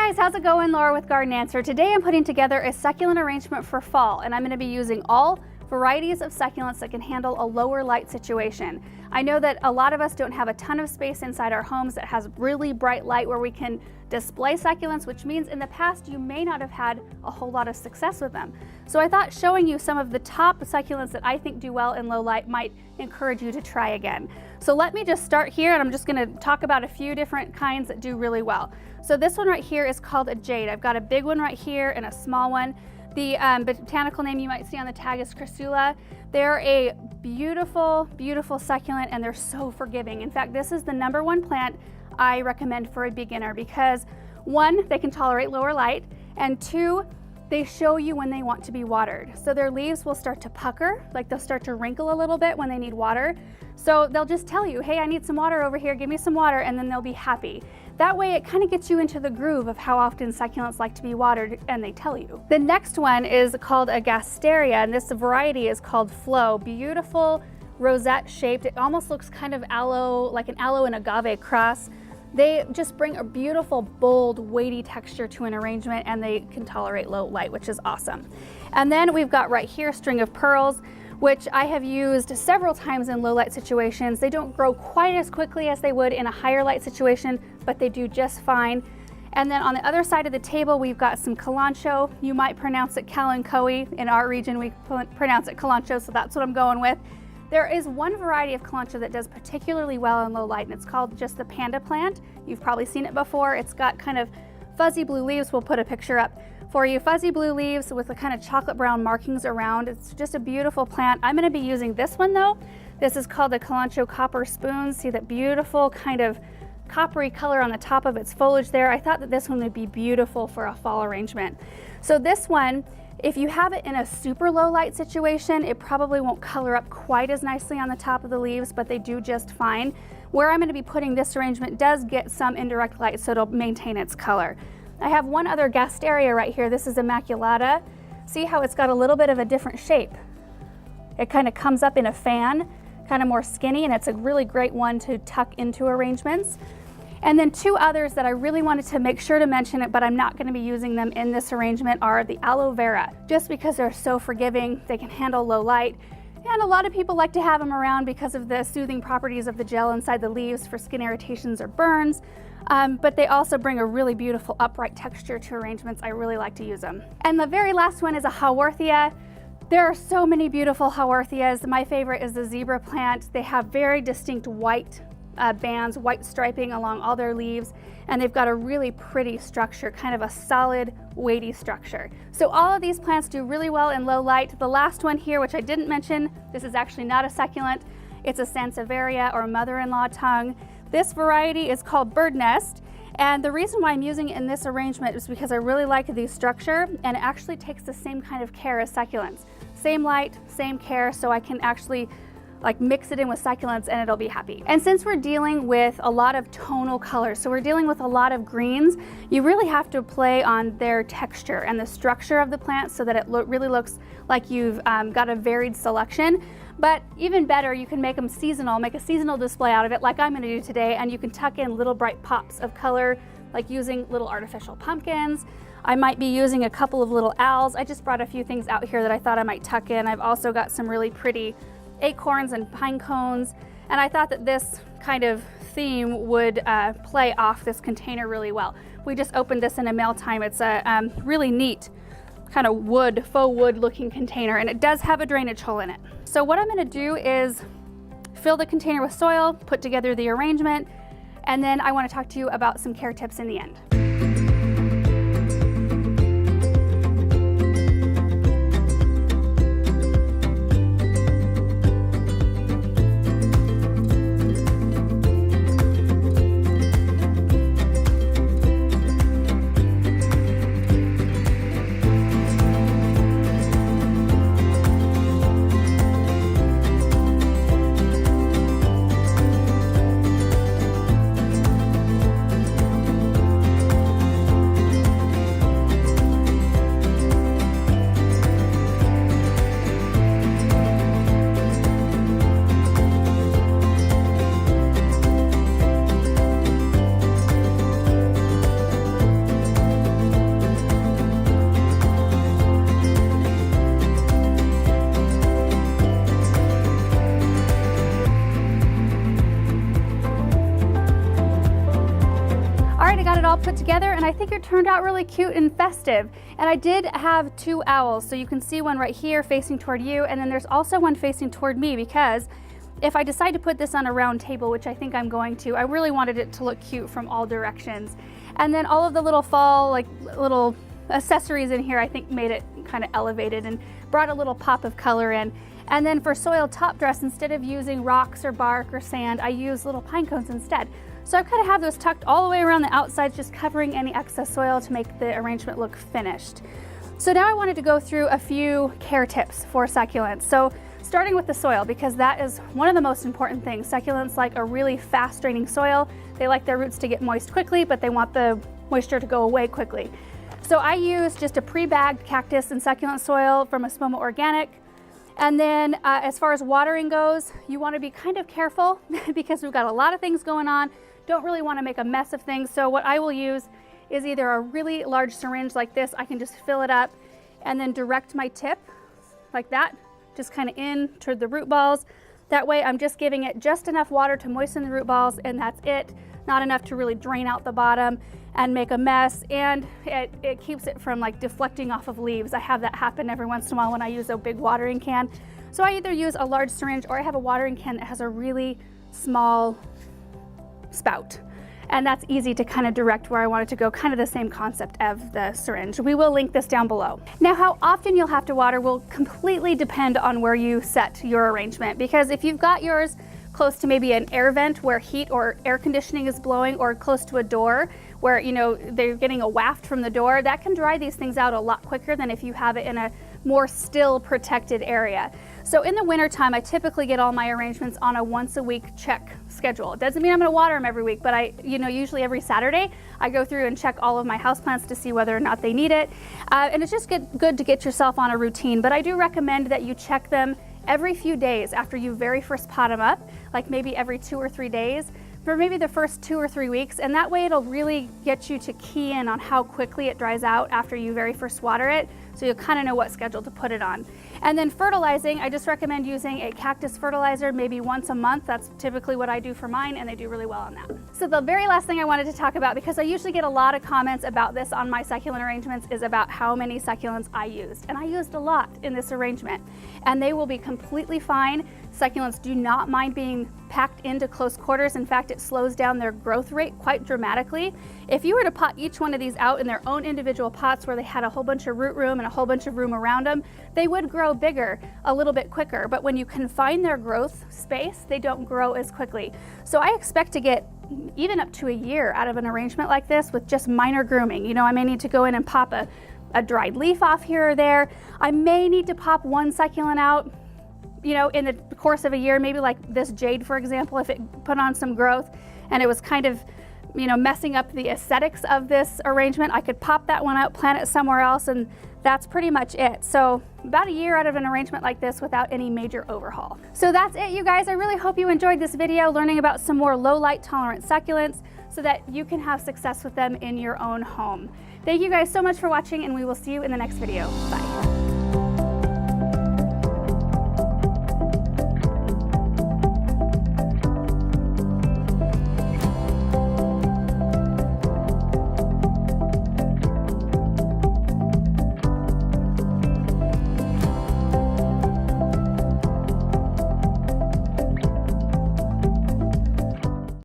guys, how's it going? Laura with Garden Answer. Today I'm putting together a succulent arrangement for fall, and I'm going to be using all varieties of succulents that can handle a lower light situation. I know that a lot of us don't have a ton of space inside our homes that has really bright light where we can display succulents, which means in the past you may not have had a whole lot of success with them. So I thought showing you some of the top succulents that I think do well in low light might encourage you to try again. So let me just start here, and I'm just going to talk about a few different kinds that do really well. So this one right here is called a jade. I've got a big one right here and a small one. The botanical name you might see on the tag is Crassula. They're a beautiful, beautiful succulent, and they're so forgiving. In fact, this is the #1 plant I recommend for a beginner because 1, they can tolerate lower light, and 2, they show you when they want to be watered. So their leaves will start to pucker, like they'll start to wrinkle a little bit when they need water. So they'll just tell you, hey, I need some water over here, give me some water, and then they'll be happy. That way it kind of gets you into the groove of how often succulents like to be watered, and they tell you. The next one is called a gasteria, and this variety is called Flow. Beautiful rosette shaped. It almost looks kind of aloe, like an aloe and agave cross. They just bring a beautiful, bold, weighty texture to an arrangement, and they can tolerate low light, which is awesome. And then we've got right here String of Pearls, which I have used several times in low light situations. They don't grow quite as quickly as they would in a higher light situation, but they do just fine. And then on the other side of the table, we've got some Kalanchoe. You might pronounce it Kalanchoe. In our region, we pronounce it Kalanchoe, so that's what I'm going with. There is one variety of Kalanchoe that does particularly well in low light, and it's called just the panda plant. You've probably seen it before. It's got kind of fuzzy blue leaves. We'll put a picture up for you. Fuzzy blue leaves with the kind of chocolate brown markings around. It's just a beautiful plant. I'm going to be using this one though. This is called the Kalanchoe Copper Spoon. See that beautiful kind of coppery color on the top of its foliage there. I thought that this one would be beautiful for a fall arrangement. So this one, if you have it in a super low light situation, it probably won't color up quite as nicely on the top of the leaves, but they do just fine. Where I'm going to be putting this arrangement does get some indirect light, so it'll maintain its color. I have one other gasteria right here. This is Immaculata. See how it's got a little bit of a different shape. It kind of comes up in a fan, kind of more skinny, and it's a really great one to tuck into arrangements. And then 2 others that I really wanted to make sure to mention it, but I'm not going to be using them in this arrangement, are the aloe vera. Just because they're so forgiving, they can handle low light, and a lot of people like to have them around because of the soothing properties of the gel inside the leaves for skin irritations or burns. But they also bring a really beautiful upright texture to arrangements. I really like to use them. And the very last one is a Haworthia. There are so many beautiful Haworthias. My favorite is the zebra plant. They have very distinct white bands, white striping along all their leaves, and they've got a really pretty structure, kind of a solid, weighty structure. So all of these plants do really well in low light. The last one here, which I didn't mention, this is actually not a succulent. It's a Sansevieria, or mother-in-law tongue. This variety is called Bird Nest, and the reason why I'm using it in this arrangement is because I really like the structure, and it actually takes the same kind of care as succulents. Same light, same care, so I can actually like mix it in with succulents and it'll be happy. And since we're dealing with a lot of tonal colors, so we're dealing with a lot of greens, you really have to play on their texture and the structure of the plant so that it really looks like you've got a varied selection. But even better, you can make them seasonal, make a seasonal display out of it like I'm going to do today, and you can tuck in little bright pops of color, like using little artificial pumpkins. I might be using a couple of little owls. I just brought a few things out here that I thought I might tuck in. I've also got some really pretty acorns and pine cones, and I thought that this kind of theme would play off this container really well. We just opened this in a mail time. It's a really neat kind of wood, faux wood looking container, and it does have a drainage hole in it. So what I'm going to do is fill the container with soil, put together the arrangement, and then I want to talk to you about some care tips in the end. put together, and I think it turned out really cute and festive. And I did have 2 owls, so you can see one right here facing toward you, and then there's also one facing toward me, because if I decide to put this on a round table, which I think I'm going to, I really wanted it to look cute from all directions. And then all of the little fall, like little accessories in here, I think made it kind of elevated and brought a little pop of color in. And then for soil top dress, instead of using rocks or bark or sand, I use little pine cones instead. So I kind of have those tucked all the way around the outside, just covering any excess soil to make the arrangement look finished. So now I wanted to go through a few care tips for succulents. So starting with the soil, because that is one of the most important things. Succulents like a really fast draining soil. They like their roots to get moist quickly, but they want the moisture to go away quickly. So I use just a pre-bagged cactus and succulent soil from Espoma Organic. And then as far as watering goes, you want to be kind of careful because we've got a lot of things going on. Don't really want to make a mess of things. So what I will use is either a really large syringe like this. I can just fill it up and then direct my tip like that, just kind of in toward the root balls. That way I'm just giving it just enough water to moisten the root balls, and that's it. Not enough to really drain out the bottom and make a mess, and it keeps it from like deflecting off of leaves. I have that happen every once in a while when I use a big watering can. So I either use a large syringe or I have a watering can that has a really small spout. And that's easy to kind of direct where I want it to go, kind of the same concept of the syringe. We will link this down below. Now, how often you'll have to water will completely depend on where you set your arrangement, because if you've got yours close to maybe an air vent where heat or air conditioning is blowing, or close to a door where, you know, they're getting a waft from the door, that can dry these things out a lot quicker than if you have it in a more still protected area. So in the winter time, I typically get all my arrangements on a once a week check schedule. It doesn't mean I'm going to water them every week, but usually every Saturday I go through and check all of my houseplants to see whether or not they need it. And it's just good to get yourself on a routine, but I do recommend that you check them every few days after you very first pot them up, like maybe every 2 or 3 days, for maybe the first 2 or 3 weeks, and that way it'll really get you to key in on how quickly it dries out after you very first water it, so you'll kind of know what schedule to put it on. And then fertilizing, I just recommend using a cactus fertilizer maybe once a month. That's typically what I do for mine, and they do really well on that. So the very last thing I wanted to talk about, because I usually get a lot of comments about this on my succulent arrangements, is about how many succulents I used. And I used a lot in this arrangement, and they will be completely fine. Succulents do not mind being packed into close quarters. In fact, it slows down their growth rate quite dramatically. If you were to pot each one of these out in their own individual pots where they had a whole bunch of root room and a whole bunch of room around them, they would grow bigger a little bit quicker. But when you confine their growth space, they don't grow as quickly. So I expect to get even up to a year out of an arrangement like this with just minor grooming. You know, I may need to go in and pop a dried leaf off here or there. I may need to pop one succulent out, you know, in the course of a year, maybe like this jade, for example, if it put on some growth and it was kind of, you know, messing up the aesthetics of this arrangement, I could pop that one out, plant it somewhere else, and that's pretty much it. So about a year out of an arrangement like this without any major overhaul. So that's it, you guys. I really hope you enjoyed this video, learning about some more low light tolerant succulents so that you can have success with them in your own home. Thank you guys so much for watching, and we will see you in the next video. Bye.